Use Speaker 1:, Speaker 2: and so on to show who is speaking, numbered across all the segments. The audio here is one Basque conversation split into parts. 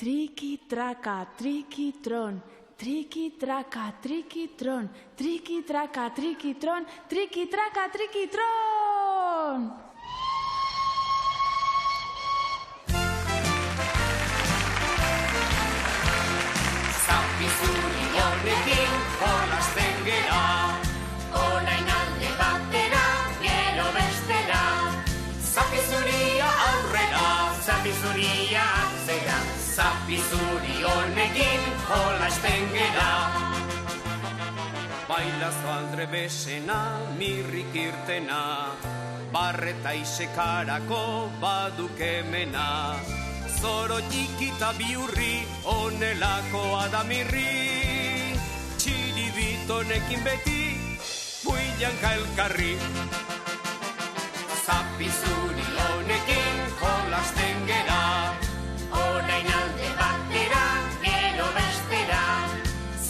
Speaker 1: Triki-traka, triki-tron, triki-traka, triki-tron, triki-traka, triki-tron, triki-traka, triki-tron!
Speaker 2: Zazpi zuri honekin jolasten gera, orain alde batera, gero bestera. Zazpi zuria aurrera, zazpi zuria atzera, zazpi zuri honekin jolasten gera. Bailazo aldrebesena, mirrik irtena, barreta isekarako badukemena. Zoro txikita biurri, onelakoa da mirri. Txiribitonekin beti, builanka elkarri. Zazpi zuri honekin jolasten gera, orain alde batera, gero bestera.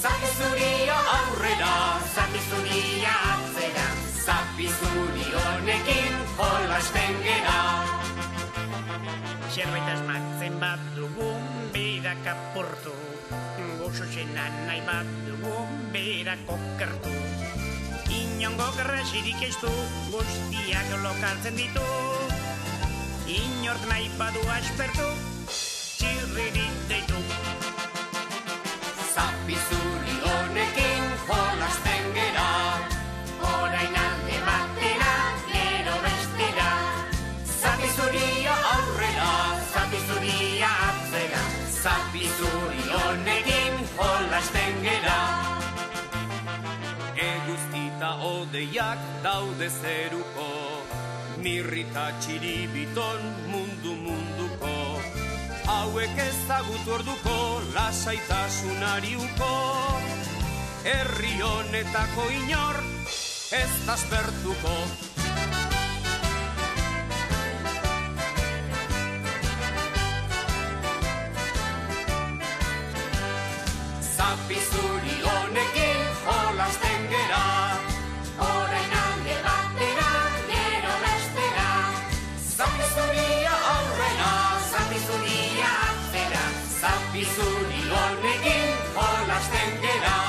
Speaker 2: Zazpi zuria aurrera, zazpi zuria atzera, zazpi zuri honekin jolasten gera.
Speaker 3: Zerbait asmatzen bat dugun berak apurtu, gozo zenan nahi bat dugun berak okertu. Inongo garrasirik ez du, guztiak lokartzen ditu. Inork nahi badu aspertu, txirririk deitu.
Speaker 2: Zazpi zuri honekin jolasten gera, orain alde batera, gero bestera. Zazpi zuria aurrera, zazpi zuria atzera, zazpi zuri honekin jolasten gera. Eguzkita odeiak daude zeruko, mirrita txiribiton munduko. Hauek ezagutu orduko, lasaitasunari uko. Herri honetako inor, ez aspertuko. Zazpi zuri honekin jolasten gera, orain alde batera, gero bestera. Zazpi zuria aurrera, zazpi zuria atzera, zazpi zuri honekin jolasten gera.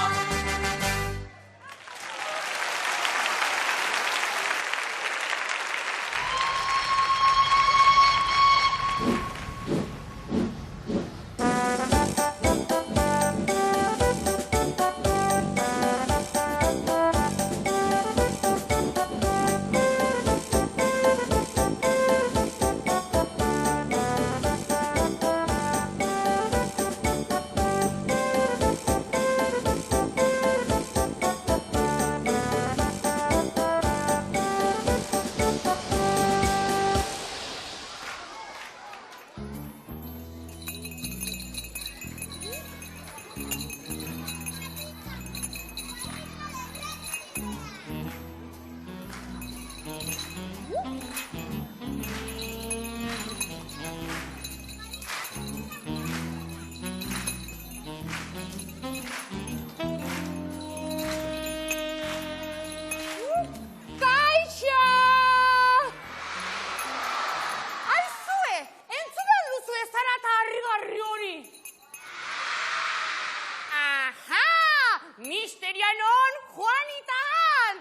Speaker 4: Misterianon Juanita,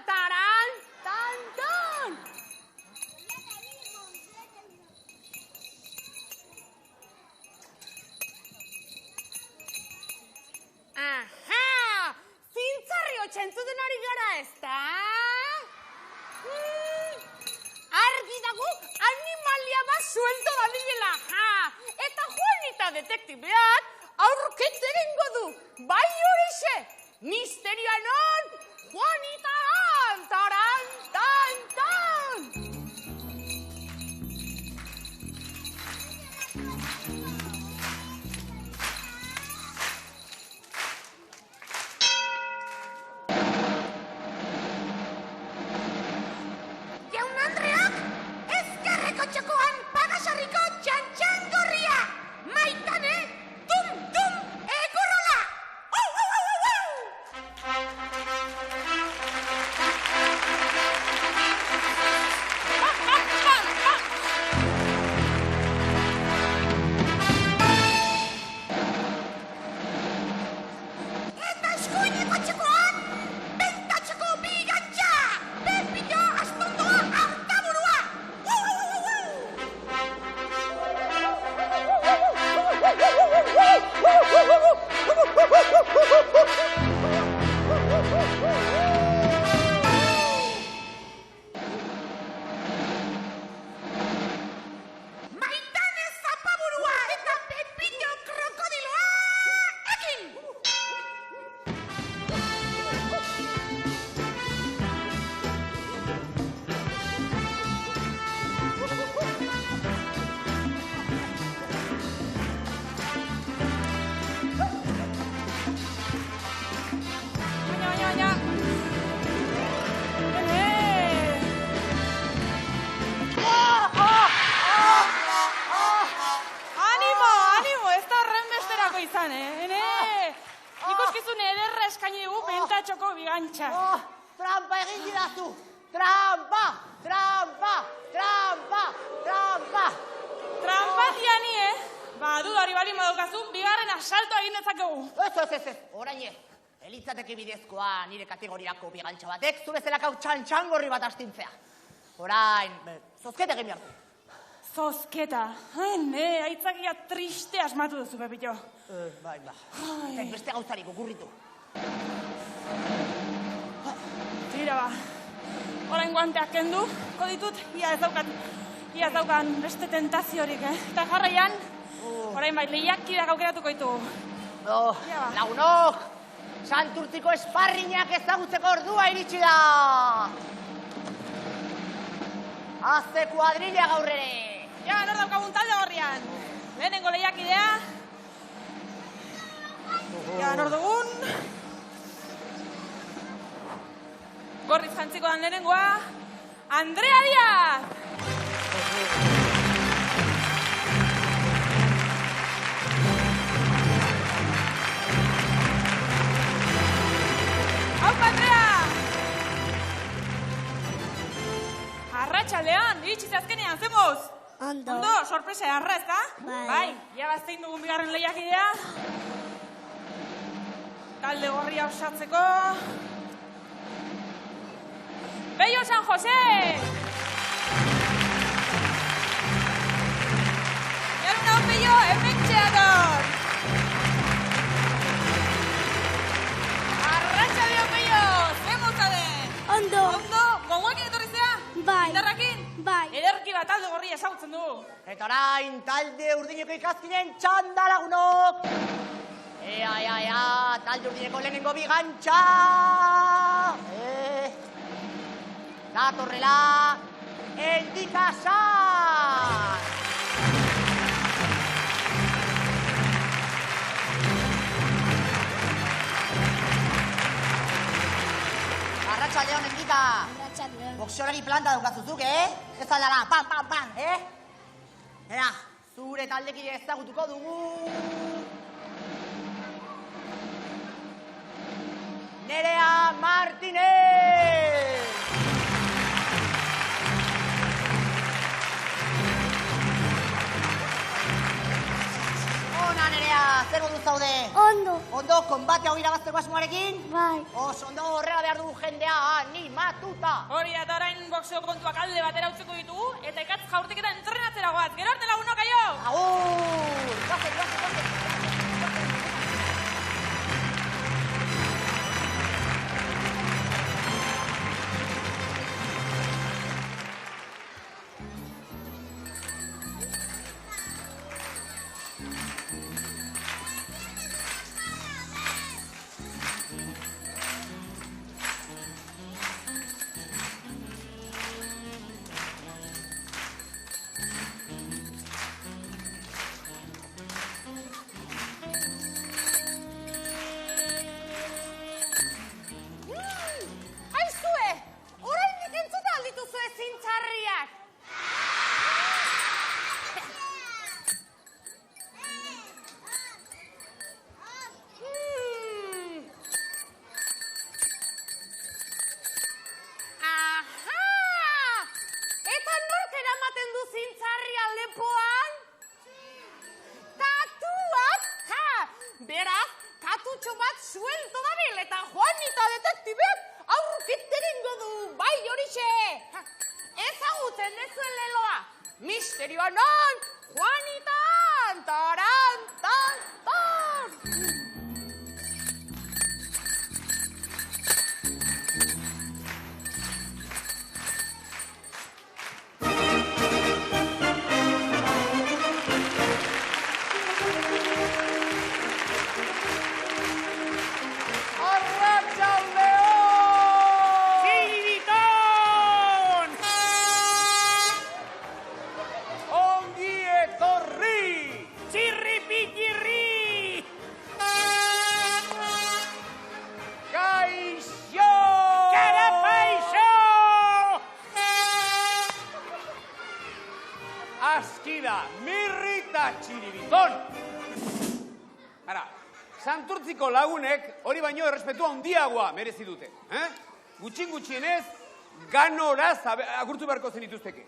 Speaker 4: taran, tan, tan. Aha, zintzarri otxentzuten ari gara ezta? Argi dago animalia bat suelto dabilela, eta Juanita detektibeak aurket egingo du, bai horixe. Misterianon Juanita, taran, tan, tan. Jaun Andreak, ezkerreko txokoan pagasarriko txantxan gorria. Maitane, tum, egurrola.
Speaker 1: izan, ikuskizun ederra eskaini dugu bentatxoko bigantxa.
Speaker 5: Trampa egin didazu! Trampa! Trampa! Trampa! Trampa!
Speaker 1: Trampa diani, Ba, dudari bali madokazu, bigarren asaltoa egin dezakegu.
Speaker 5: Ez, orain ez. Elitzateke bidezkoa nire kategoriako bigantxa batek, zu bezalak hau txantxangorri bat astintzea. Orain, zozketa egin behar du.
Speaker 1: Zozketa. Aitzakia triste asmatu duzu, Pepito.
Speaker 5: Bai. Beste gauzarik okurritu.
Speaker 1: Tira ba. Orain guanteak kendu, koditut, ia ez daukan beste tentaziorik, Eta jarraian, orain bai, lehiakideak aukeratuko ditugu.
Speaker 5: Lagunok, Santurtziko esparrinak ezagutzeko ordua iritsi da. Azte kuadrilla gaur ere.
Speaker 1: Ja, nor daukagun talde horrian. Lehenengo lehiakidea. Ja, nor dugun. Gorriz jantziko dan lehenengoa. Andrea Díaz! ¡Aupa, Andrea! Arratxaldean, iritsi azkenean, zemoz?
Speaker 6: Ondo.
Speaker 1: Ondo, sorpresa arra, ez da? Bai, ja baztein dugun bigarren lehiakidea. Talde gorria osatzeko. Bello San José! Jaruna hon Bello, hementxe dator! Arratxaldean, Bello, zemozade!
Speaker 6: Ondo.
Speaker 1: Ondo, gogoekin etorri zea?
Speaker 6: Bai.
Speaker 1: Indarrakin?
Speaker 6: Bai.
Speaker 1: Ederki bat talde gorria esagutzen du.
Speaker 5: Eta orain, talde urdineko ikazkinen txanda lagunok! Ea, talde urdineko lehenengo bigantxa! Datorrela, Endikasan! Arratxaldeon, Endika!
Speaker 6: Arratxaldeon.
Speaker 5: Boxeolari planta daukazuzuk, Ez aldala, pan, Ea, zure taldekide ezagutuko dugu. Nerea Martinez! Ona, Nerea, zer modu zaude?
Speaker 6: Ondo.
Speaker 5: Ondo, konbate hau irabazteko asmoarekin?
Speaker 6: Bai.
Speaker 5: Oso ondo, horrela behar dugu jendea animatuta.
Speaker 1: Hori eta orain boxeo kontuak alde batera utziko ditugu, eta ikatz jaurtiketa entrenatzera goaz. Gero arte lagunok, aio!
Speaker 5: Agur! Guazen.
Speaker 4: Misterioa non, Juanitan, taran, tan, tan.
Speaker 2: Ongi etorri!
Speaker 6: Santurtziko lagunek hori baino errespetua handiagoa merezi dute. Gutxienez, ganoraz agurtu beharko zenituzteke.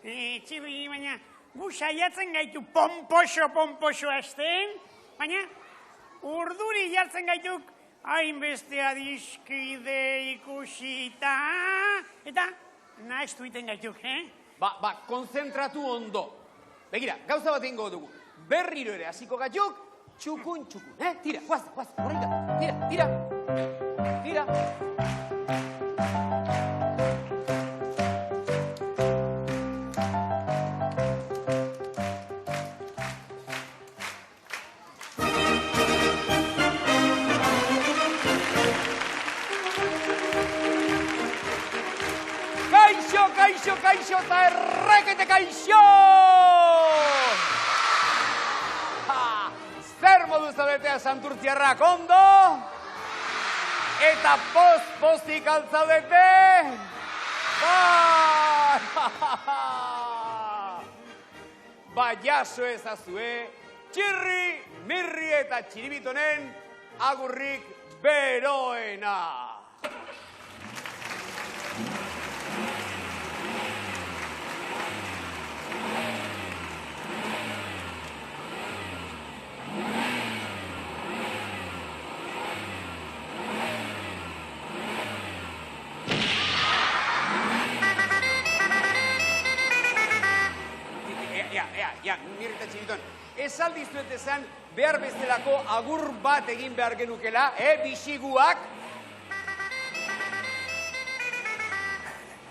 Speaker 3: Txirri, baina gu saiatzen gaitu pomposo hasten, baina urduri jartzen gaituk hainbeste adiskide ikusita, eta nahaztu iten gaituk,
Speaker 6: Konzentratu ondo. Begira, gauza bat ingo dugu. Berriro ere hasiko gaituk, txukun. Tira, guaz, horreika, tira. Kaixo, eta errekete kaixo! Zer modu zaudetea santurtziarrak ondo? Eta pozik altzaudete? Jaso ezazue, txirri, mirri eta txiribitonen agurrik beroena. Mirri eta txiribiton, ez aldizuet esan behar bezalako agur bat egin behar genukela, bisiguak.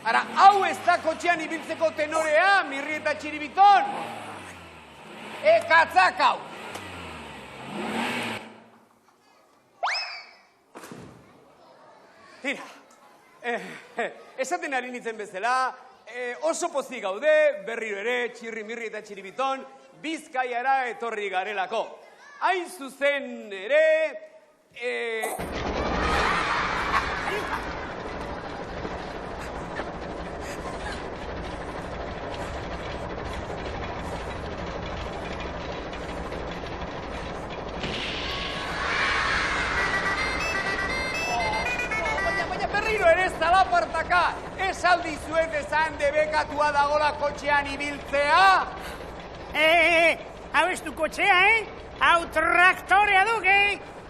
Speaker 6: Ara, hau ez da kotxean ibiltzeko tenorea, mirri eta txiribiton. Katzak hau. Tira, esaten ari nintzen bezala, oso pozik gaude, berriro ere, txirri, mirri eta txiribiton, Bizkaiara etorri garelako. Hain zuzen ere... Baina berriro ere zalapartaka, ez aldizuet esan debekatua dagola kotxean ibiltzea?
Speaker 3: Hau ez du kotxea, Hau traktorea duke,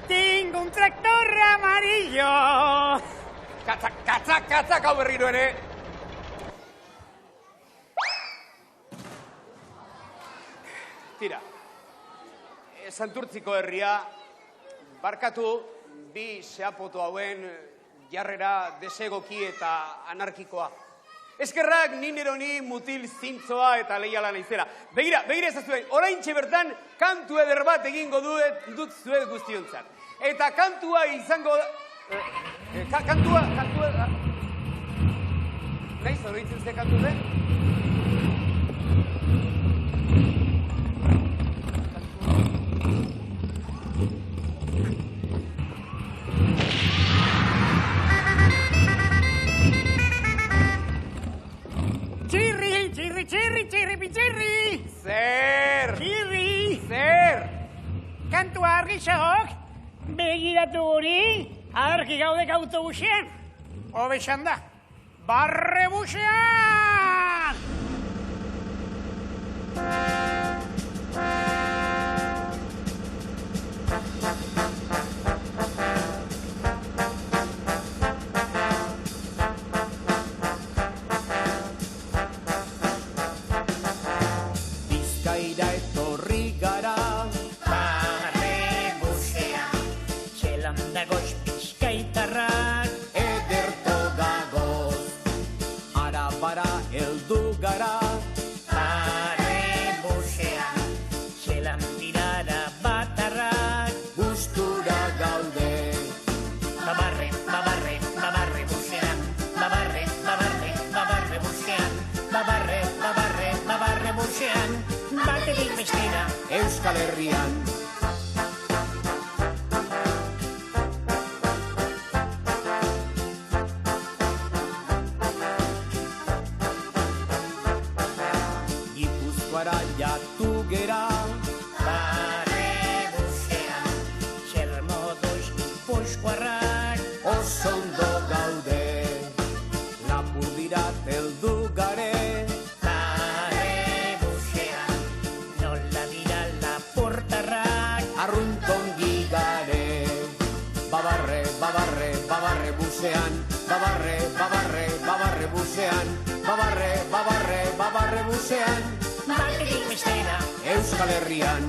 Speaker 3: tingo un traktor amarillo.
Speaker 6: Katzak hau berriro ere. Tira, Santurtziko herria, barkatu bi xeapoto hauen jarrera desegoki eta anarkikoa. Eskerrak nineroni mutil zintzoa eta leiala naizela. Begira ezazuen, oraintxe bertan kantu eder bat egingo dut zuet guztiontzat. Eta kantua izango da... Kantua... Naiz, oroitzen ze kantu den?
Speaker 3: Txirri!
Speaker 6: Zer!
Speaker 3: Txirri!
Speaker 6: Zer!
Speaker 3: Kantua argixok, begiratu guri, argi gaudek autobusean. Hobesan da, barrebusean!
Speaker 2: Euskal Herrian. Gipuzkoara jatu gera, barrebusean. ondo gaude, Lapurdirat heldu gare.
Speaker 3: Bare busean, nola dira lapurtarrak.
Speaker 2: Arruntongi gare, babarre, babarre, babarre busean, babarre, babarre, babarre busean, babarre, babarre, babarre busean,
Speaker 3: Batetik bestera,
Speaker 2: Euskal Herrian.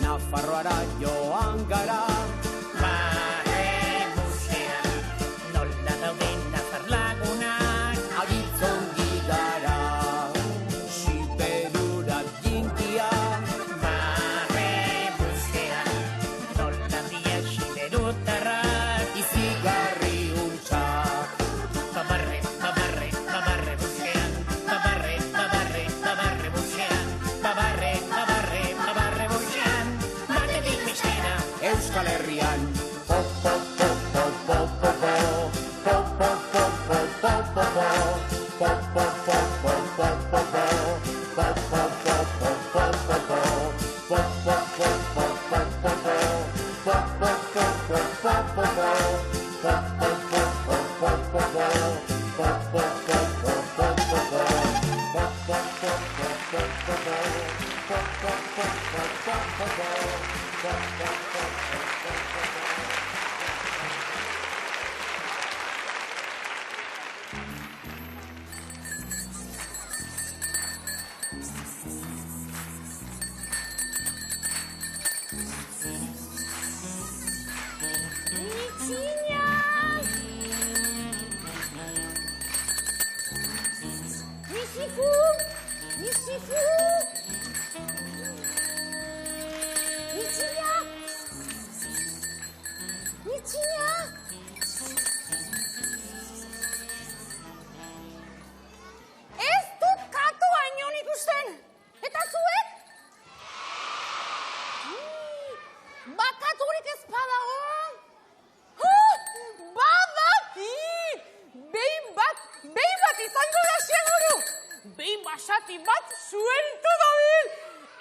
Speaker 2: Nafarroara joan gara,
Speaker 3: bare busean, nola dauden nafar lagunak.
Speaker 2: agitzongi gara, Siberurat jinkia,
Speaker 3: Bare busean, nola dira siberutarrak.
Speaker 2: izigarri untxak,
Speaker 3: Babarre, babarre, babarre busean, babarre, babarre, babarre busean, babarre, babarre, babarre busean, batetik bestera.
Speaker 2: Euskal Herrian. Po, po, po, po, po, po, po. Po, po, po, po, po, po, po. Po, po, po, po, po, po, po. Po, po, po, po, po, po, po. Po, po, po, po, po, po, po. Po, po, po, po, po, po, po. Po, po, po, po, po, po, po. Po, po, po, po, po, po, po. Po, po, po, po, po, po, po. Po, po, po, po, po, po, po.
Speaker 4: Misifu! Misifu! Mitsinia! Mitsinia! Ez dut katoa inon ikusten! Eta zuek? Bakaturik ez badago? Badaki! Behin bat izango da seguru! Behin basati bat sueltu dabil!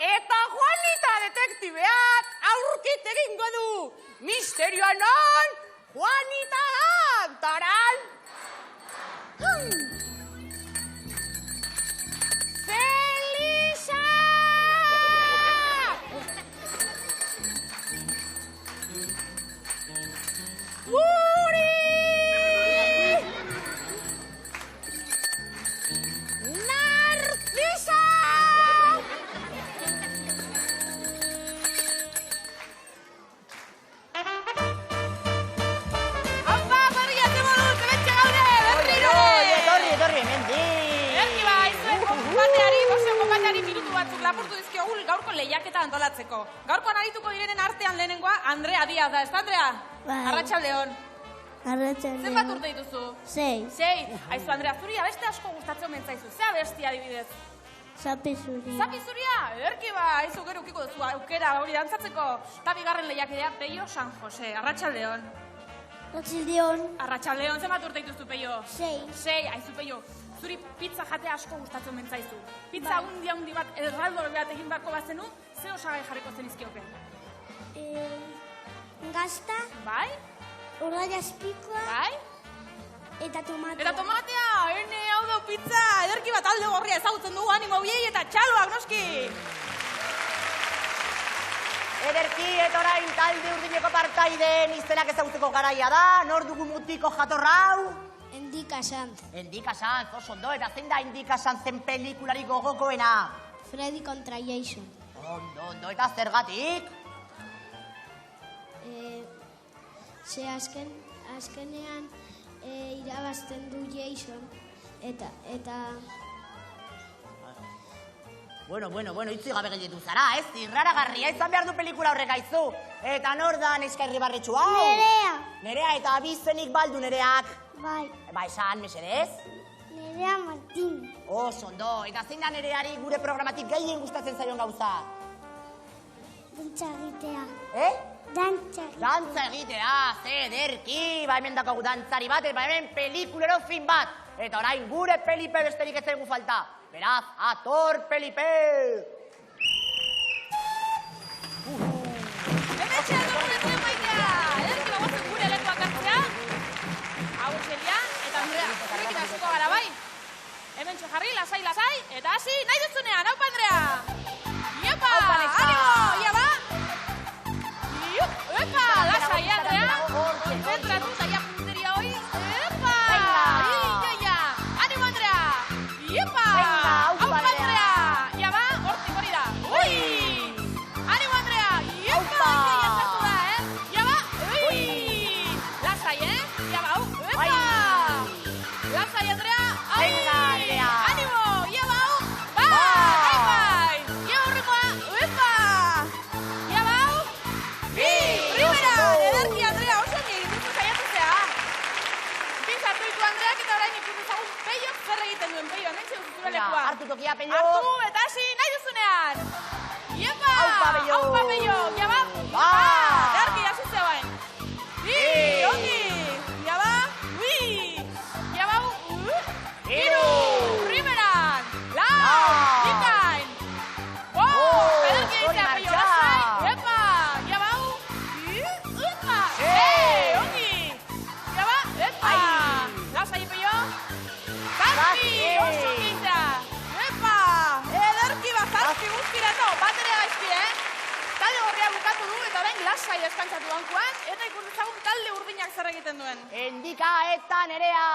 Speaker 4: Eta Juanita detektibeak aurkit egingo du! Misterioa non? Juanita! Taran! Felisa! Uri! Narcisa! Haupa, berria, zeboluz, hementxe gaude, berriro!
Speaker 5: Etorri, hemendik.
Speaker 1: Ederki bai, zuen konpateari, bosio konpateari minutu batzuk lapurtu dizkiogu gaurko lehiaketa antolatzeko. Gaurkoan arituko direnen artean lehenengoa Andrea Diaz da, ez da Andrea?
Speaker 7: Bai.
Speaker 1: Arratsaldeon.
Speaker 7: Arratsaldeon.
Speaker 1: Zenbat urte dituzu?
Speaker 7: 6.
Speaker 1: 6. Aizu Andrea, zuri abeste asko gustatzen mentzaizu. Ze abesti adibidez?
Speaker 7: Zapi zuri.
Speaker 1: Zapi zuria? Ederki bai, aizu gero ukiko duzu aukera hori dantzatzeko. Ta bigarren lehiakidea Peio San Jose. Arratsaldeon.
Speaker 7: Arratsaldeon.
Speaker 1: Arratsaldeon, zenbat urte dituzu Peio?
Speaker 7: 6.
Speaker 1: 6, aizu Peio. Zuri pizza jatea asko gustatzen mentzaizu. Pizza handi bat erraldor bat egin beharko bazenu, ze osagai jarriko zenizkioke?
Speaker 7: Gazta,
Speaker 1: Bai?
Speaker 7: urraia azpikoa
Speaker 1: Bai?
Speaker 7: eta tomatea.
Speaker 1: Eta tomatea, ene hau da pizza, ederki bat alde gorria ezagutzen dugu animo biei eta txaloak noski!
Speaker 5: Ederki, eta orain talde urdineko partaideen izenak ezagutzeko garaia da, nor dugu mutiko jatorrau?
Speaker 7: Endika Sanz.
Speaker 5: Endika Sanz, oso ondo, eta zein da Endika Sanzen pelikulari gogokoena?
Speaker 7: Freddy kontra Jason.
Speaker 5: Ondo, eta zergatik?
Speaker 7: Ze azkenean irabazten du Jason eta
Speaker 5: Bueno, itzi gabe gelditu zara, ez? Irraragarria izan behar du pelikula horrek aizu. Eta nor da neska irribarretxu hau?
Speaker 7: Nerea.
Speaker 5: Nerea, eta abizenik baldu nereak.
Speaker 7: Bai.
Speaker 5: Ba, esan, mesedez?
Speaker 7: Nerea Martin.
Speaker 5: Oso ondo, eta zein da nereari gure programatik gehien gustatzen zaion gauza?
Speaker 7: Dantza egitea.
Speaker 5: Dantza egitea, ze ederki, ba hemen dakagu dantzari bat, ba hemen pelikulero fin bat. Eta orain gure Pelipe besterik ez zaigu falta. Beraz, ator Pelipe!
Speaker 4: Hementxe atorretu emaitea! Ederki bagoazen gure lekuak hartzea. Hau Celia eta Andrea, zerrekin hasiko gara bai? Hementxe jarri, lasai, eta hasi nahi duzunean, haupa Andrea! Iepa! Animo! Ia ba! Epa! Lasai, Andrea! Konzentratu, taia punteria hoi! Epa! Ia! Animo, Andrea! Iepa! Haupa Andrea! Ia ba! Hortik hori da! Ui! Animo, Andrea! Iepa! Ia zartu da, Ia ba! Ui! Lasai, Ia ba! Epa! Lasai, Andrea!
Speaker 5: Venga, Andrea!
Speaker 4: Animo! Ia ba! Bai! Ia horrekoa! Epa! Ia ba! Primera! Ederki, Andrea! Oso nire duzu saiatu zea! Bizartu ditu Andreak eta orain ikutu zagun Peiok zer egiten duen Peio. Hemen txedu zure lekua.
Speaker 5: Hartu tokia, Peio!
Speaker 4: Hartu eta hasi nahi duzunean! Iepa!
Speaker 5: Aupa, Peio!
Speaker 4: Aupa, Peio! Ia ba!
Speaker 5: Ba!
Speaker 4: Ederki, hasi zegoen! Ongi! Ia ba! Ui! Ia ba! Iru! Primeran! Lau! Bikain! Ederki egitea, Peio! Lasai! Epa! Ia ba! Epa! Ongi! Ia ba! Epa! Lasai, Peio! Zazpi! Oso egitea! Epa! Ederki bat zazpi guztira eta bat ere gaizki, Talde gorria bukatu du eta orain lasai deskantzatu bankuan eta ikuntzagun talde urdinak zer egiten duen.
Speaker 5: Endika eta Nerea!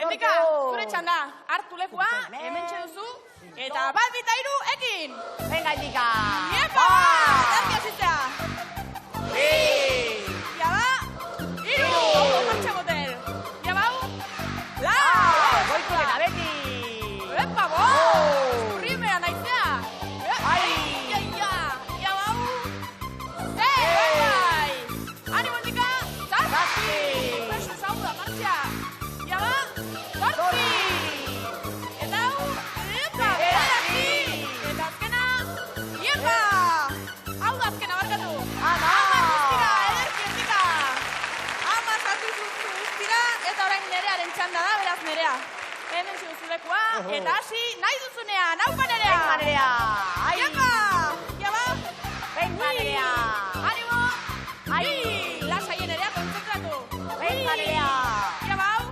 Speaker 4: Endika, zure txanda, hartu lekua, hementxe duzu, eta bat bita hiru ekin!
Speaker 5: Venga, Endika!
Speaker 4: Iepa! Ederki hasitzea! Ia ba! Hiru! Ondo martxa motel! Ia bau! Lau!
Speaker 5: Goitu eta beti!
Speaker 4: Epa, bo! Primera naizea! Ia bau! Bai! Animo, Endika! Zazpi! Preso zau da martxa! Ia ba! Zortzi! Eta hau! Epa! Bederatzi! Eta azkena! Iepa! Hau da azkena barkatu!
Speaker 5: Ama!
Speaker 4: Guztira! Ederki, Endika! Ama sartu guztira eta orain Nerearen txanda da, beraz Nerea. Hemen zuzulekua eta hasi nahi duzunean! Haupa Nerea!
Speaker 5: Venga, Nerea!
Speaker 4: Iepa! Ia ba!
Speaker 5: Venga, Nerea!
Speaker 4: Animo! Lasai, Nerea, konzentratu!
Speaker 5: Venga, Nerea!
Speaker 4: Ia bau!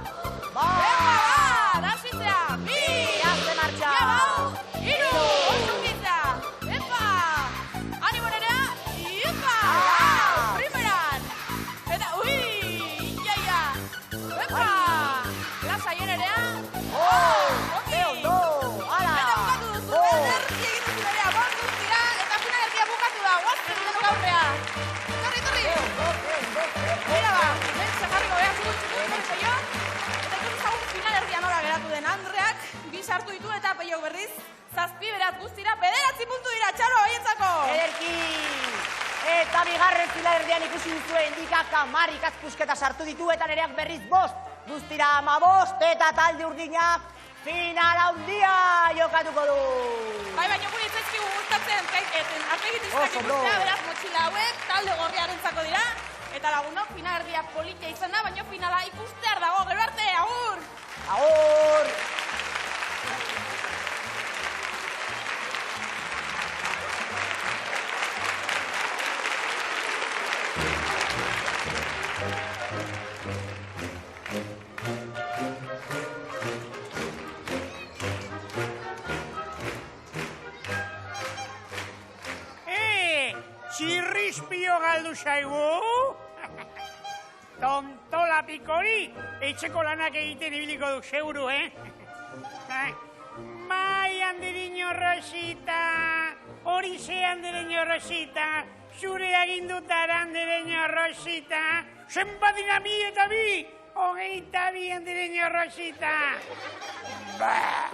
Speaker 5: Ba!
Speaker 4: Epa, bat! Hasitzea!
Speaker 5: Hazte martxa!
Speaker 4: Ia bau! Hiru! Oso ongitzea! Epa! Animo, Nerea! Iepa! Lau! Primeran! Eta, ui! Ia! Epa! Lasai, Nerea! Ongi!
Speaker 5: Ondo! Ala!
Speaker 4: Eta bukatu duzu! Ederki egin duzu, Nerea! Bost guztira! Eta finalerdia bukatu da! Guazten dut gaurrea! Torri! Mira ba! Bentsa jarriko beha txukun, Peio! Eta ikutu zagun finalerdia nola geratu den Andreak, bi sartu ditu eta Peiok berriz, zazpi berat guztira, 9 puntu dira, txalo baientzako!
Speaker 5: Ederki! Eta bigarren finalerdian ikusi duzu Endikak 10 ikazpusketa sartu ditu eta Nereak berriz 5. Guztira 15 eta talde urdinak final handia jokatuko du!
Speaker 4: Bai, baina gure itzaizkigu gustatzen, atlegitistak
Speaker 5: Oso
Speaker 4: ikustea,
Speaker 5: ondo.
Speaker 4: beraz motxila hauek, talde gorriarentzako dira, eta lagunok finalerdia politia izan da, baina finala ikustear dago, gero arte, agur!
Speaker 5: Agur!
Speaker 3: Txirrispio galdu zaigu? Tontola pikori, etxeko lanak egiten ibiliko du seguru, Mai, Andiriño Rosita, hori ze Andiriño Rosita, zure agindutara Andiriño Rosita, zenbatina bi eta bi, 22 Andiriño Rosita. Ba!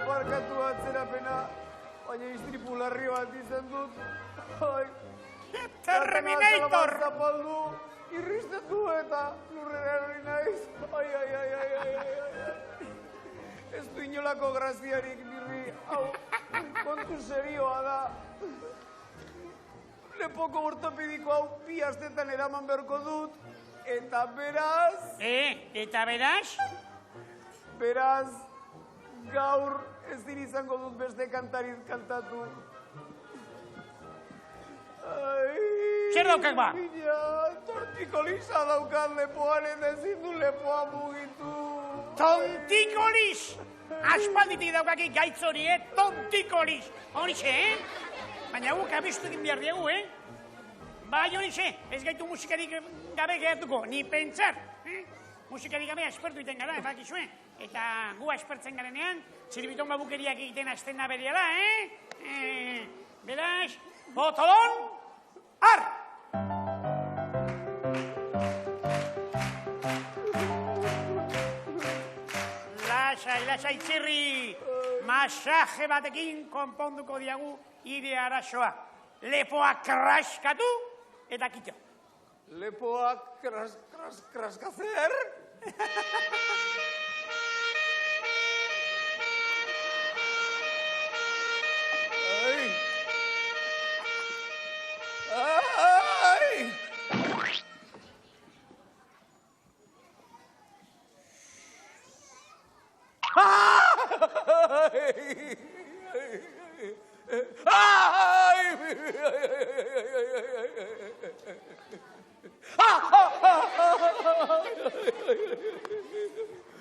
Speaker 6: Barkatu atzerapena, baina istripu larri bat izan dut.
Speaker 3: Terminator!
Speaker 6: Zapaldu, irristetu eta lurrera hori naiz. Ez du inolako graziarik, birri. Hau, Kontu serioa da. Lepoko ortopediko hau 2 astetan eraman beharko dut, eta beraz...
Speaker 3: Eta beraz?
Speaker 6: Beraz, gaur ez izango dut beste kantariz kantatu.
Speaker 3: Zer daukak ba?
Speaker 6: Tortikolisa daukat lepoan, eta ezin du lepoa mugitu.
Speaker 3: Tontikolis! Aspalditik daukaki gaitz hori, tontikolis! Horixe, Baina guk abestu egin behar dugu, Bai horixe, ez gaitu musikarik gabe geratuko, ni pentsar. Musikarik gabe aspertu iten gara, bakizue. Eta gu aspertzen garenean, zirbiton babukeriak egiten azten da bereala, Beraz, botolon, ar! Lasai, txirri! Masaje batekin konponduko diagu ire arazoa. Lepoa kraskatu eta kito.
Speaker 6: Lepoa kraskazer?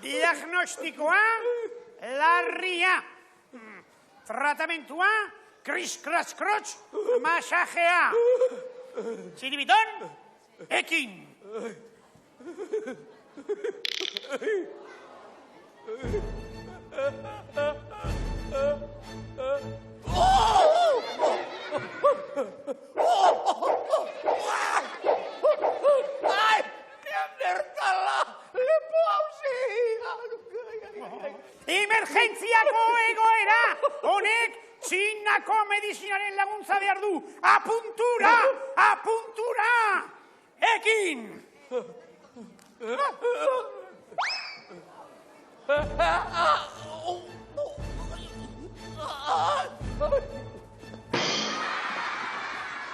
Speaker 3: Diagnostikoa, larria. Tratamentua, kris-kras-krots, masajea. Ziribiton, ekin. Emergentziako egoera! Honek Txinako medizinaren laguntza behar du! Apuntura! Apuntura! Ekin!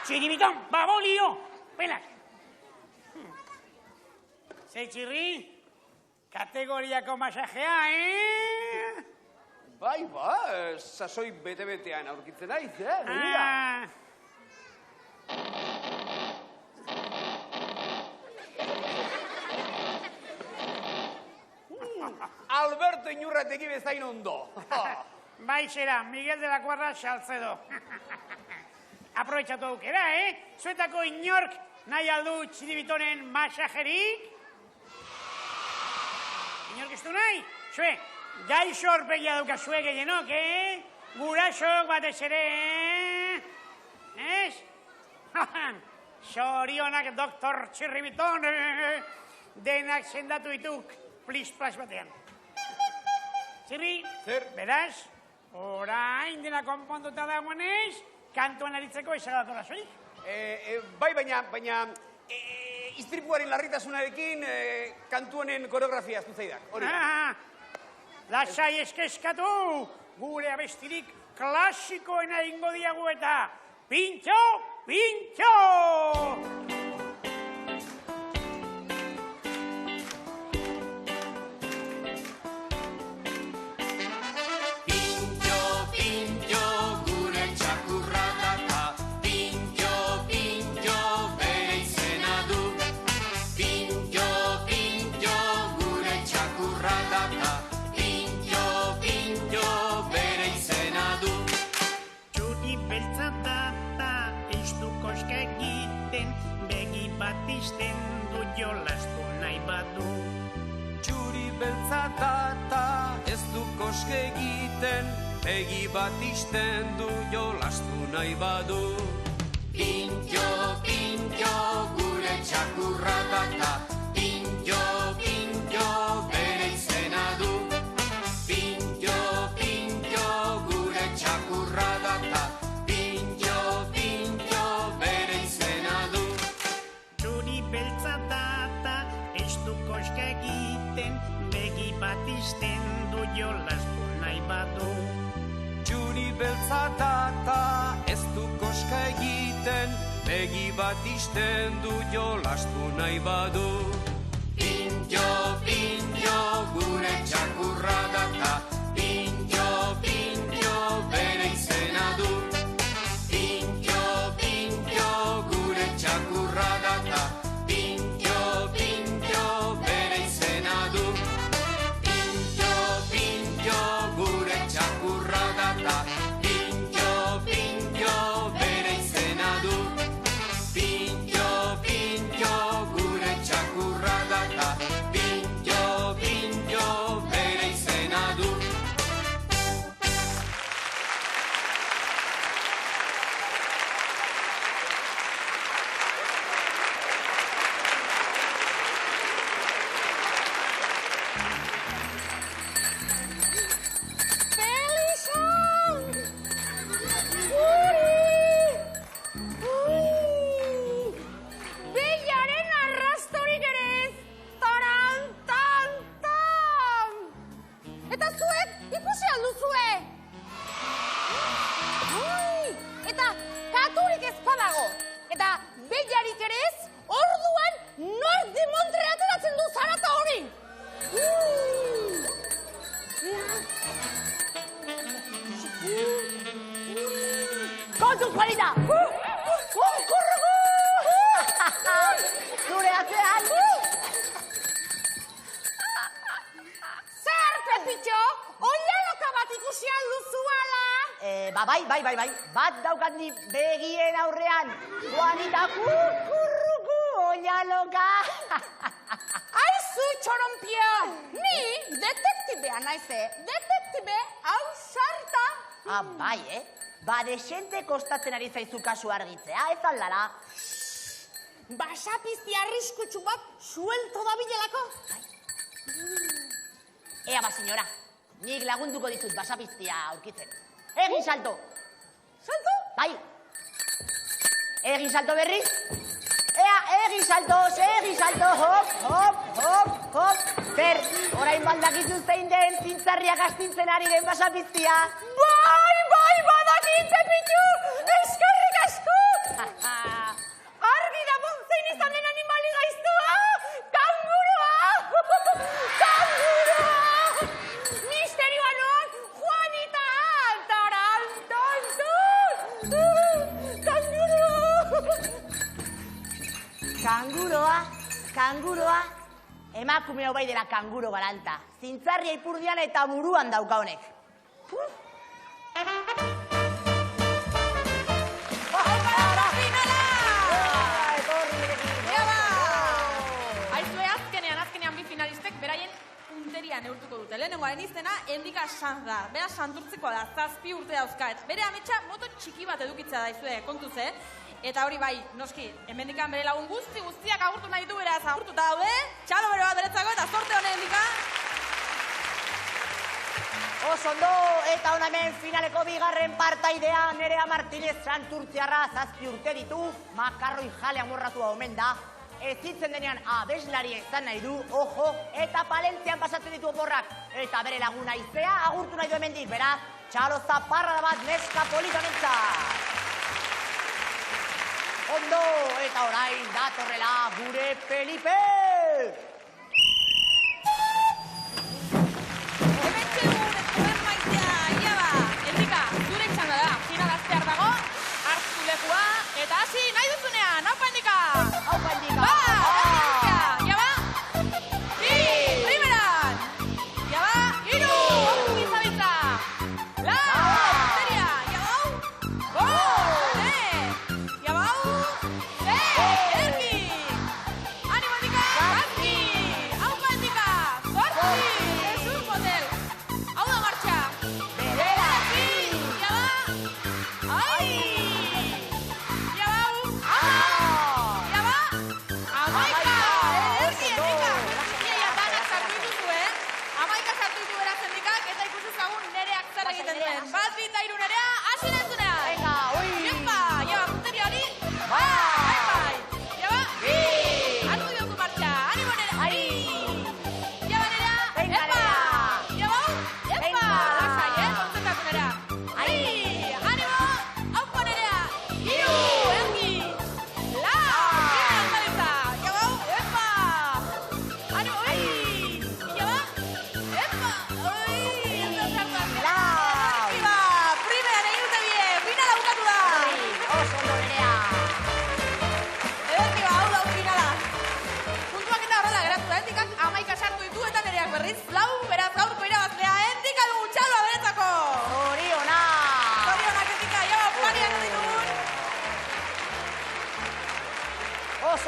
Speaker 3: Txiribiton, babolio! Pelak! Zei txirri? Kategoriako masajea,
Speaker 6: Bai, sasoi bete-betean aurkitzen naiz, Alberto Inurrategi bezain ondo.
Speaker 3: Bai zera, Miguel de la Cuadra Salcedo. Aprobetxatu aukera, Zuetako inork nahi aldu Txiribitonen masajerik? Inork ez du nahi? Zue, gaixo horpegia daukazue gehienok, Gurasok batez ere, Ez? Sorionak doktor Txirribiton, denak sendatu dituk, plis-plas batean. Txirri, beraz, orain dena konponduta dagoenez, kantuan aritzeko esagatu razoik?
Speaker 6: Bai, baina, istripuaren larritasunarekin kantu honen koreografia zuzaidak, hori da.
Speaker 3: Lasai eskeskatu, gure abestirik klasikoena ingo diagu eta pintxo, pintxo! Batisten du jolastu nahi badu.
Speaker 8: Txuri beltza data ez du koske egiten, begi batisten du jolastu nahi badu.
Speaker 2: Pintxo, pintxo, gure txakurra data, pintxo, pintxo, bere izena du. Pintxo, pintxo, gure txakurra data, pintxo, pintxo, bere izena du.
Speaker 3: Beltza data, ez du koska egiten, begi batisten du jolastu nahi badu.
Speaker 8: Txuri beltza beltza data, ez du koska egiten, begi bat isten du jolastu nahi badu. Pintxo, pintxo, gure txakurra data, pintxo, pintxo, bere izena du. Pintxo, pintxo, gure txakurra data, pintxo, pintxo, bere izena du. Pintxo, pintxo, gure txakurra data, pintxo, pintxo, bere izena du. Pintxo, pintxo, gure txakurra data, pintxo, pintxo, bere izena du.
Speaker 4: Bellaren arrastorik ere ez, taran, tan, tan. Eta zuek ikusi alduzue. Eta katurik ez badago. Eta bellarik ere ez, orduan nor dimontre ateratzen du zarata hori.
Speaker 5: Kontuz, Juanita! Kurruku! Zure atzean!
Speaker 4: Zer, Pepitxo, oinaloka bat ikusi alduzu ala?
Speaker 5: Bai. Bat daukat ni begien aurrean. Juanita, kurruku, oinaloka!
Speaker 4: Aizu, txorompio, ni detektibea naize. Detektibe ausarta.
Speaker 5: Bai, Ba, desente kostatzen ari zaizu kasu argitzea, ez aldala.
Speaker 4: Basapizti arriskutsu bat suelto da bilelako.
Speaker 5: Ea, senyora, nik lagunduko dizut basapiztia aurkitzen. Egin salto!
Speaker 4: Salto?
Speaker 5: Bai. Egin salto berriz. Ea, egin salto, hop. Zer, orain baldakizu zein den zintzarriak astintzen ari den basapiztia.
Speaker 4: Bai, badakit, Pepitxu! Eskerrik asko! Argi dago zein izan den animali gaiztua! Kanguroa! Kanguroa! Misterioa non, Juanita! Taran, Kanguroa!
Speaker 5: Kanguroa, emakume hau bai dela kanguro galanta. Zintzarria ipurdian eta buruan dauka honek.
Speaker 1: Azkenean bi finalistek beraien punteria neurtuko dute. Lehenengoaren izena Endika Sanz da. Bera santurtzikoa da, 7 urte dauzkat. Bere ametsa moto txiki bat edukitzea daizue, kontuz, Eta hori bai, noski, hemendikan bere lagun guztiak agurtu nahi du, beraz agurtuta daude. Txalo bere bat beretzako eta zorte honen Endika.
Speaker 5: Oso ondo, eta hona hemen finaleko bigarren partaidea, Nerea Martínez santurtziarra 7 urte ditu, makarroi jale amorratua omen da. Ezitzen denean abeslari izan nahi du, ojo, eta Palentzian pasatzen ditu oporrak. Eta bere laguna izea agurtu nahi du hemendik, beraz, txalo zaparra bat neska politonentzat. Ondo, eta orain datorrela gure Felipe!
Speaker 1: Hementxe gure zuen maitea, ia ba, Endika, zure txanda da, finalaztear dago, hartu lekua, eta hasi nahi duzunean, haupa Endika!
Speaker 5: Haupa Endika!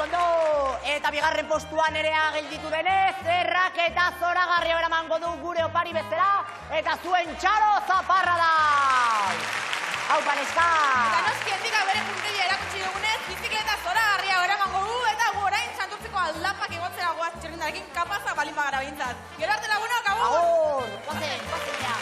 Speaker 5: ondo. Eta bigarren postuan nerea gelditu denez, zerrak eta zoragarria eramango du gure opari bezala, eta zuen txaro zaparra da. Hau, paneska.
Speaker 4: Eta noski hendik bere puntelia erakutsi dugunez, bizikleta zoragarria eramango du, eta gu orain Santurtziko aldapak igotzera goaz txirrindarekin kapazak balin bagara behintzat. Gero arte lagunok, agur!
Speaker 5: Agur, gozen ja.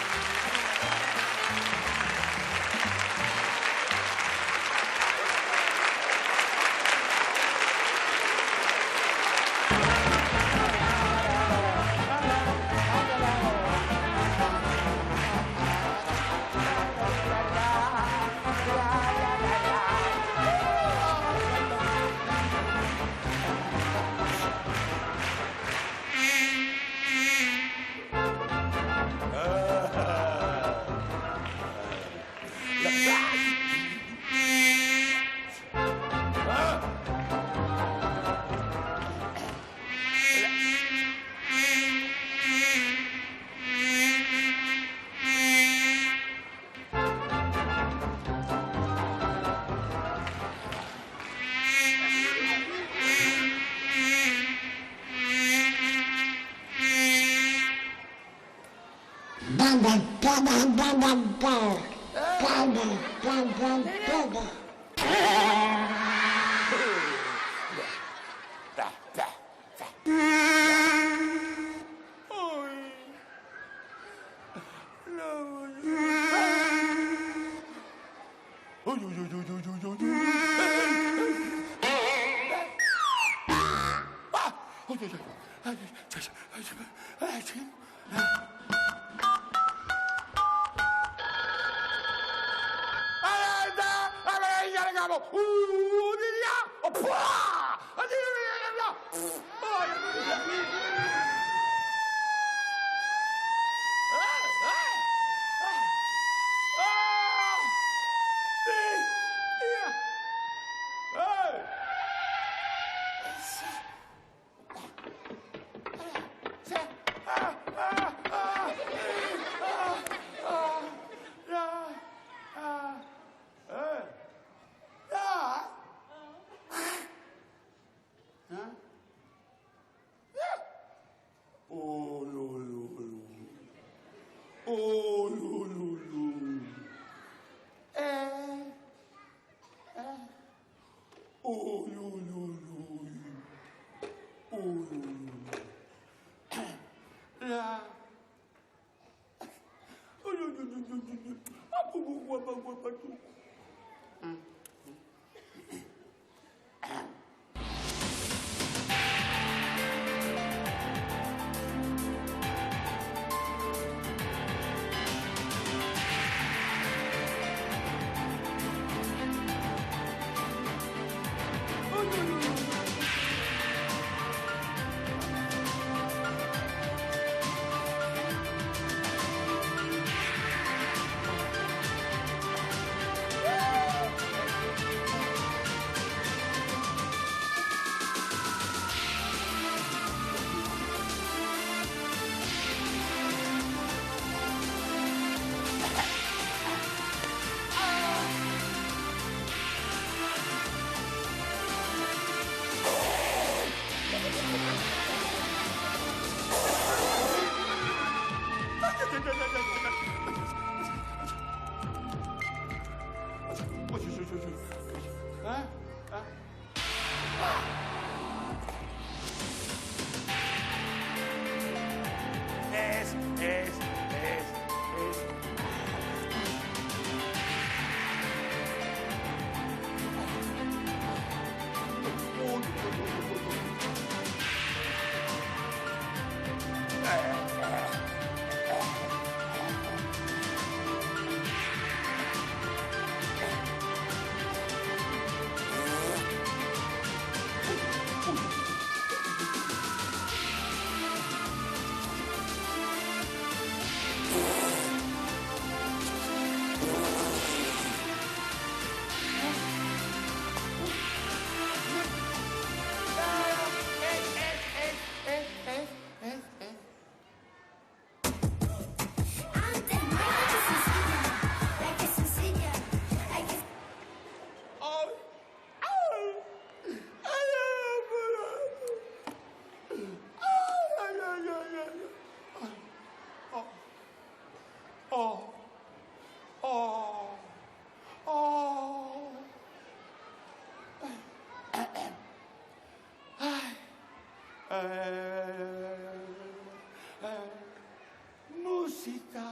Speaker 2: Musika.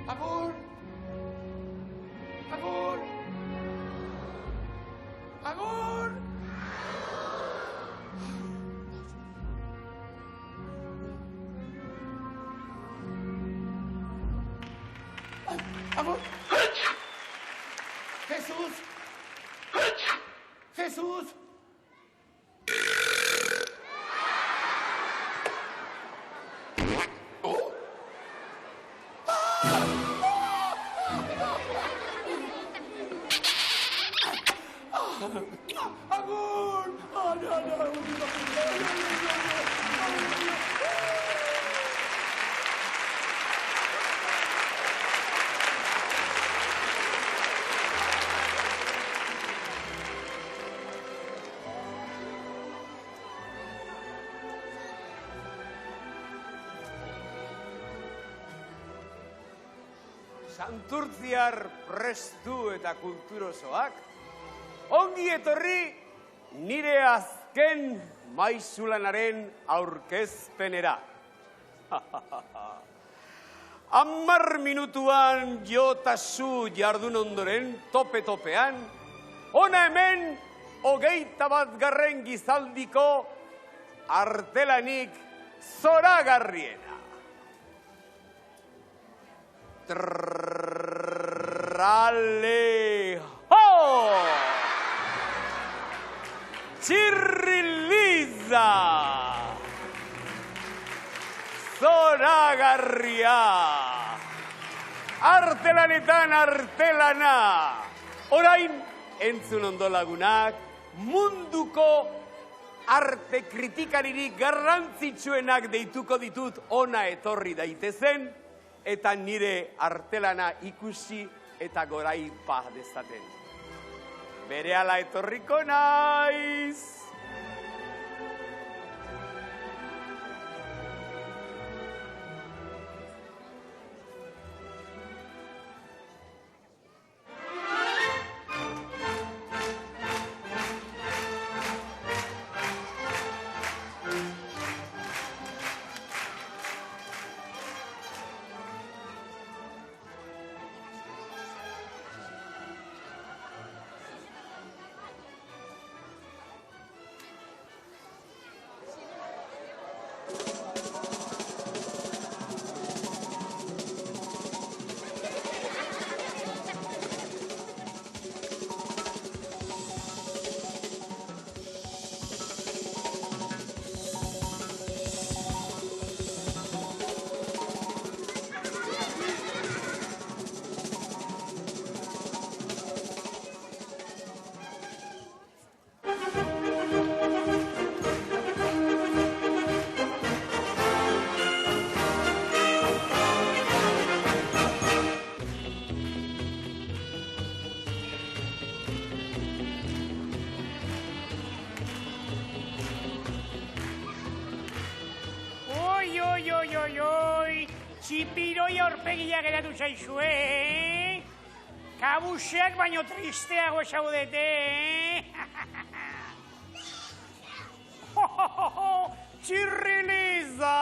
Speaker 2: Agur. Agur. Agur. Agur. Jesús. Jesús. Agur!
Speaker 6: Santurtziar prestu eta kulturosoak, ongi etorri nire azken maizulanaren aurkezpenera. 10 minutuan jotasu jardun ondoren, tope-topean, hona hemen 21. gizaldiko artelanik zoragarriena. Trale ho! Txirriliza! Zoragarria! Artelanetan artelana! Orain, entzun ondo lagunak, munduko arte kritikaririk garrantzitsuenak deituko ditut ona etorri daitezen, eta nire artelana ikusi eta goraipa dezaten. Berehala etorriko naiz! Txipiroi aurpegia geratu zaizue, kabuseak baino tristeago zaudete, Txirriliza!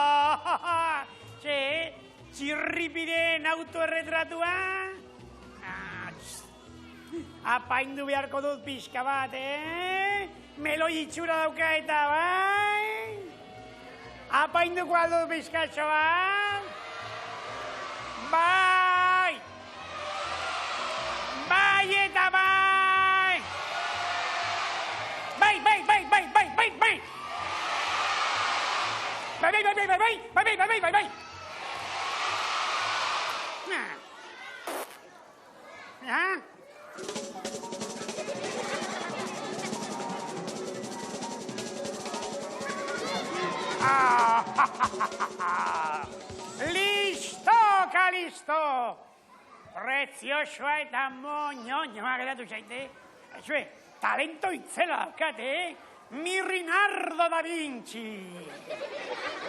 Speaker 6: Txirripiden autoerretratua? Apaindu beharko dut pixka bat, Meloi itxura dauka eta bai? Apainduko aldut pixkatxo bat? Bai! Bai eta bai! Bai, bai, bai, bai, bai, bai, bai! Bai, bai, bai, bai, bai, bai, bai, bai, bai, bai, bai! Listo, kalisto! Preziosoa eta moñoñoa geratu zaite. Talento itzela daukate,
Speaker 3: Mirrinardo da Vinci.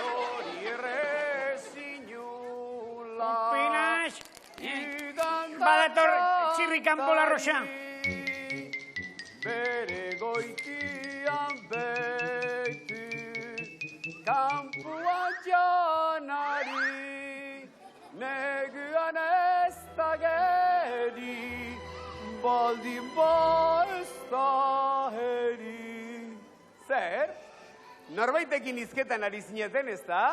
Speaker 6: Hori errezinula.
Speaker 3: Penas. Badator txirrikanpo la roxa.
Speaker 6: Bere goitian beti, kanpuan janari, neguan ez da geri, baldin ba ez da heri. Zer? Norbaitekin izketan ari zineten, ez da?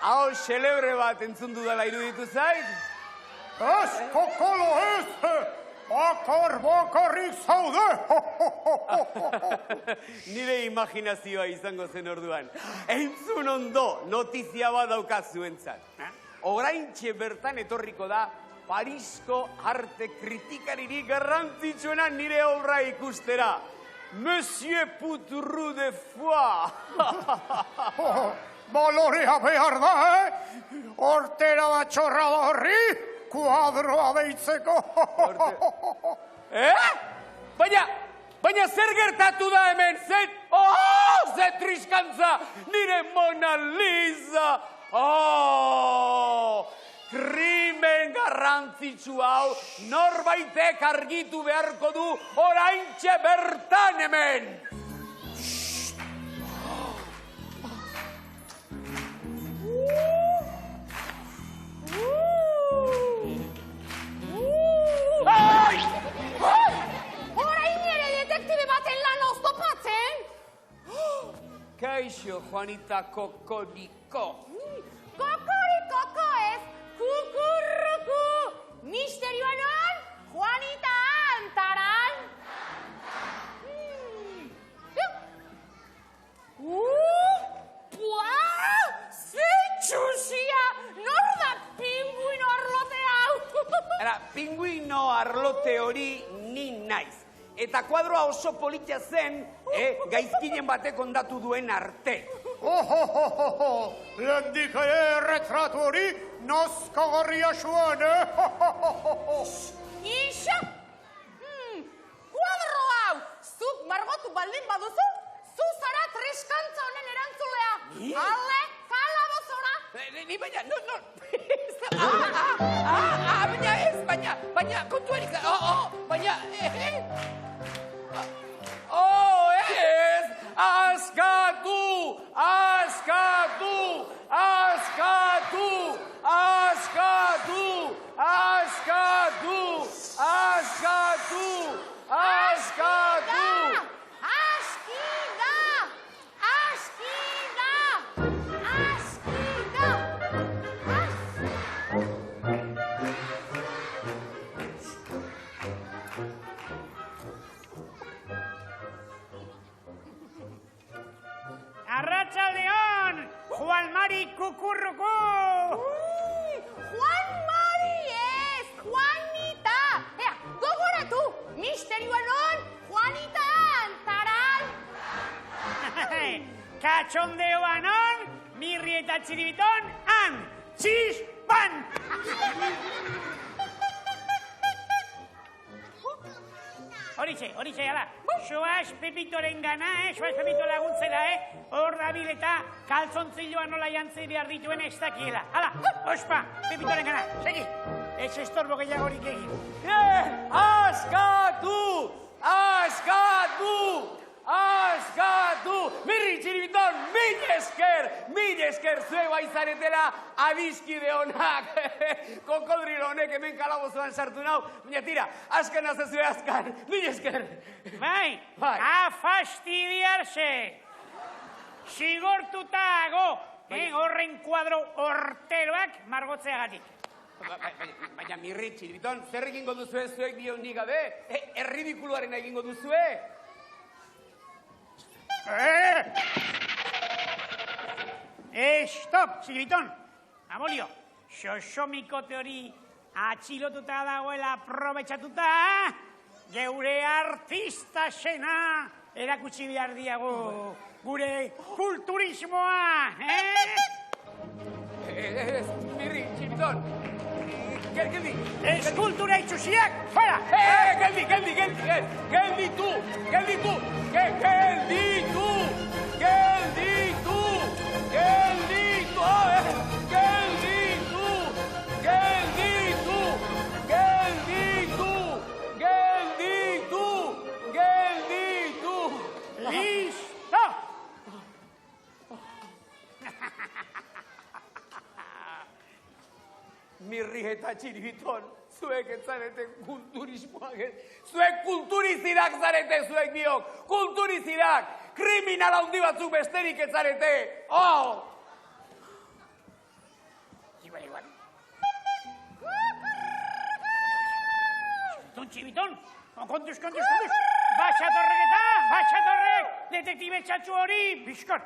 Speaker 6: Hau xelebre bat entzun dudala iruditu zait?
Speaker 2: Ez, kokolo ez! Bakarrik zaude!
Speaker 6: Nire imaginazioa izango zen orduan. Entzun ondo notizia bat daukazuentzat. Oraintxe bertan etorriko da Parisko arte kritikaririk garrantzitsuena nire obra ikustera. Monsieur Poutroux de Foix.
Speaker 2: Balorea behar da, Hortera batxorra da horri, kuadroa deitzeko.
Speaker 6: Baina zer gertatu da hemen, ze triskantza, nire Mona Lisa. Krimen garrantzitsu hau norbaitek argitu beharko du oraintxe bertan hemen.
Speaker 4: Orain ere detektibe baten lan oztopatzen?
Speaker 6: Kaixo, Juanita Kokoriko.
Speaker 4: Kokorikoko ez, kukurruku. Misterioa non, Juanita Antaran. Zetxusia, nor da pinguino arlote hau?
Speaker 6: Pinguino arlote hori ni naiz. Eta kuadroa oso polita zen, gaizkinen batek ondatu duen arte.
Speaker 2: Lehendik ere retratu hori nazkagarria zuen,
Speaker 4: Iso? Kuadro hau, zuk margotu baldin baduzu, zu zara triskantza honen erantzulea. Ale, kalabozora.
Speaker 6: Ni baina, no. Baina, kontuarik, baina, ez, askatu!
Speaker 3: Arratsaldeon, Juan Mari Kukurruku!
Speaker 4: Juan Mari ez, Juanita! Ea, gogoratu, misterioa non, Juanita Antaran!
Speaker 3: Katxondeoa non, Mirri eta Txiribiton, han, txispan! Horixe, ala. Soaz Pepitoren gana, Soaz Pepito laguntzera, hor dabil eta kalzontzilloa nola jantzi behar dituen ez dakiela. Hala, ospa, Pepitoren gana, segi. Ez estorbo gehiagorik egin.
Speaker 6: Askatu! Mirri Txiribiton, mil esker zuego aizaretela adiskide honak. Kokodrilo honek hemen kalabozoan sartu nau. Baina tira, askan azazue askan, mil esker.
Speaker 3: Bai, a fastidiarse. Sigortutago, horren kuadro horteroak margotzeagatik.
Speaker 6: Baina Mirri Txiribiton, zer egingo duzue zuek dio nik gabe? Erridikuluaren egingo duzue?
Speaker 3: Stop, Txiribiton. Abolio, xosomikote hori atxilotuta dagoela aprobetxatuta, geure artista sena erakutsi behar diago, gure kulturismoa,
Speaker 6: Ez, Mirri, txiribiton. Geldi.
Speaker 3: Eskultura itxusiak, fuera!
Speaker 6: Geldi, ez. Gelditu. Gelditu. Gelditu.
Speaker 3: Listo!
Speaker 6: Mirri eta txiribiton, zuek ez zarete kulturismoak ez. Zuek kulturizirak zarete, zuek biok. Kulturizirak! Kriminal handi batzuk besterik ez zarete. Oh!
Speaker 3: Igual. Txibiton, kontuz. Batxatorrek, detektibe txatxu hori, bizkor.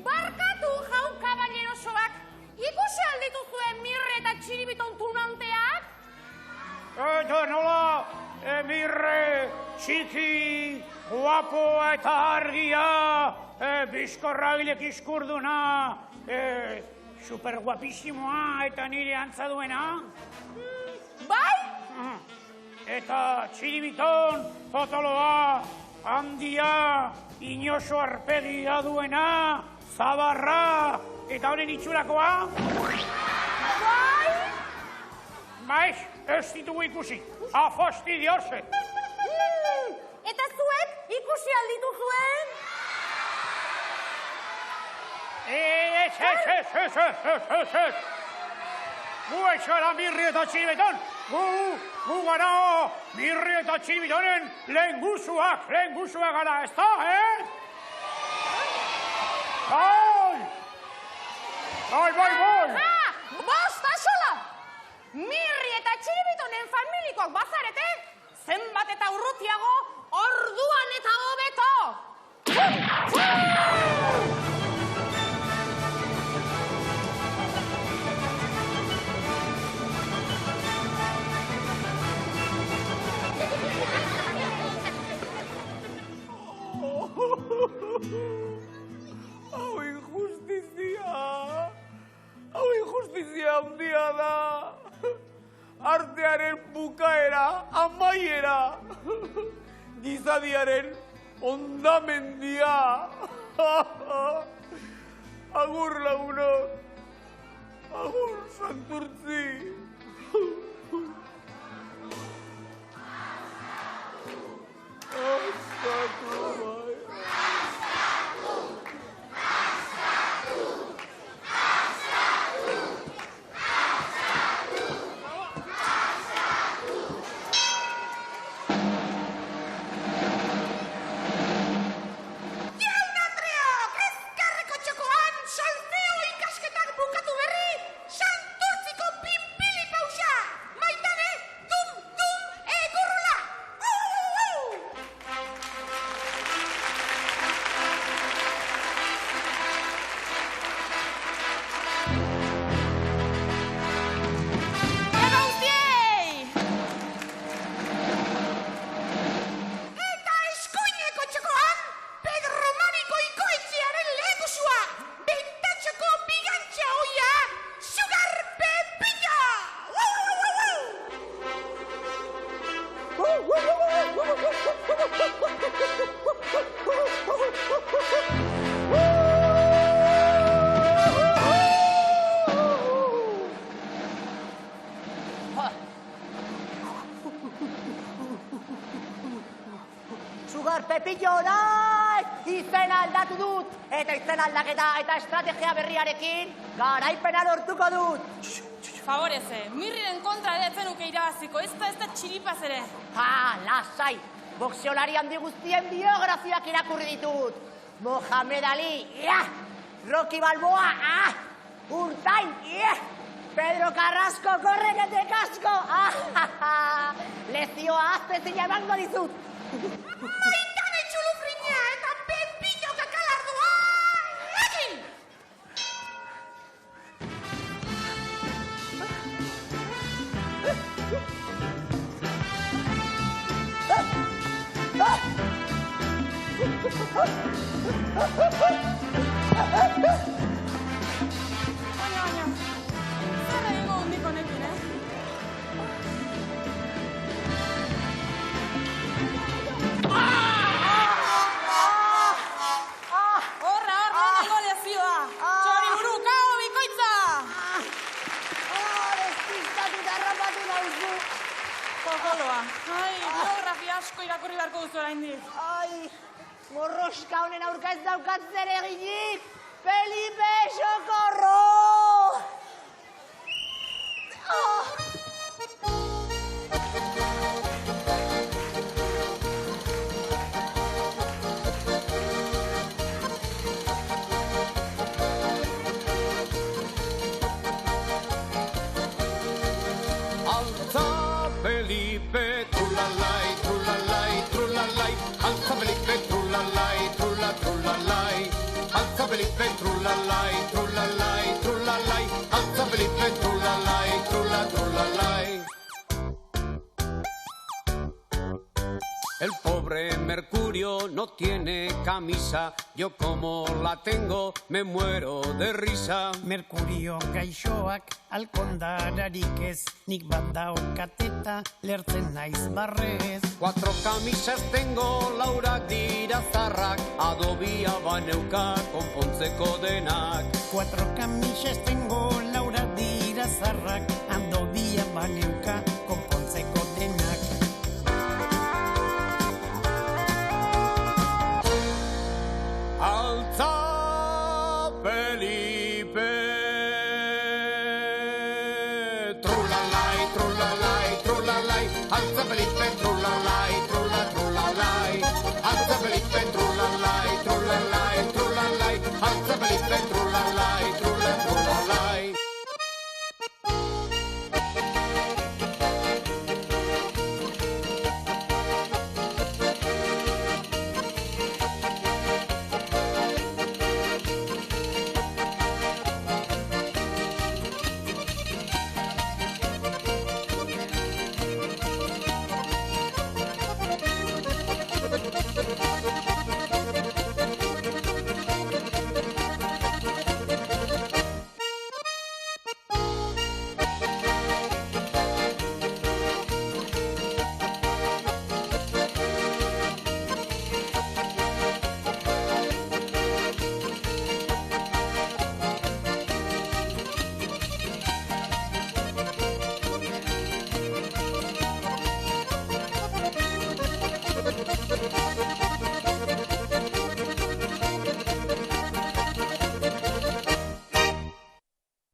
Speaker 4: Barkatu, jaun kaballerosoak, ikusi alditu zuen Mirre eta txiribiton tunanteak?
Speaker 3: Eta nola, Mirre, txiki, guapo eta argia, bizkorragilek iskurduna, superguapissimoa eta nire antzaduena.
Speaker 4: Bai?
Speaker 3: Eta txiribiton, potoloa, handia, inoso arpegia duena, zabarra, eta honen itxurakoa.
Speaker 4: Bai?
Speaker 3: Maiz, ez ditugu ikusi, afastidioze.
Speaker 4: Eta zuek ikusi alditu zuen?
Speaker 3: Ez. Gu etxara Mirri eta txiribiton. Gu gara Mirri eta txiribitonen lehengusuak gara, ez da, Bai!
Speaker 4: Bost axola! Mirri eta txiribitonen familikoak bazarete, zenbat eta urrutiago, orduan eta hobeto!
Speaker 6: Hau injustizia handia da. Artearen bukaera, amaiera. Gizadiaren ondamendia. Agur lagunok. Agur Santurtzi.
Speaker 5: Pepillo, nahi! Izen aldatu dut! Eta izen aldaketa eta estrategia berriarekin garaipena lortuko dut!
Speaker 1: Favoreze, Mirriren kontra ere zenuke irabaziko, ez da txiripaz ere.
Speaker 5: Lasai! Boxeolari handi guztien biografiak irakurri ditut! Mohamed Ali, Rocky Balboa, Urtain, Pedro Carrasco, korrekete kasko! Lezioa aztezina emango dizut!
Speaker 4: Maitane txulufriña eta Pepillo kakalardua egin!
Speaker 1: Baina, zer egingo hundik honekin, Horra, lehenengo lezioa! Txoriburu, kao, bikoitza!
Speaker 5: Despistatuta harrapatu nauzu.
Speaker 1: Kokoloa. Ai, biografia asko irakurri beharko duzu oraindik.
Speaker 5: Ai, morroska honen aurka ez daukat zer eginik. Felipe, socorro!
Speaker 8: Alza Felipe, trulalai, trulalai, trulalai. Alza Felipe, trulalai, trulalai. Alza Felipe, trulalai, trulalai, trulalai. Alza Felipe, trulalai, trulalai. El pobre Mercurio no tiene camisa, yo como la tengo me muero de risa.
Speaker 3: Merkurio gaixoak alkondararik ez, nik bat daukateta lertzen naiz barrez.
Speaker 8: 4 camisas tengo, Laura dira zarrak, adobia baneuka konpontzeko denak.
Speaker 3: 4 camisas tengo, Laura dira zarrak,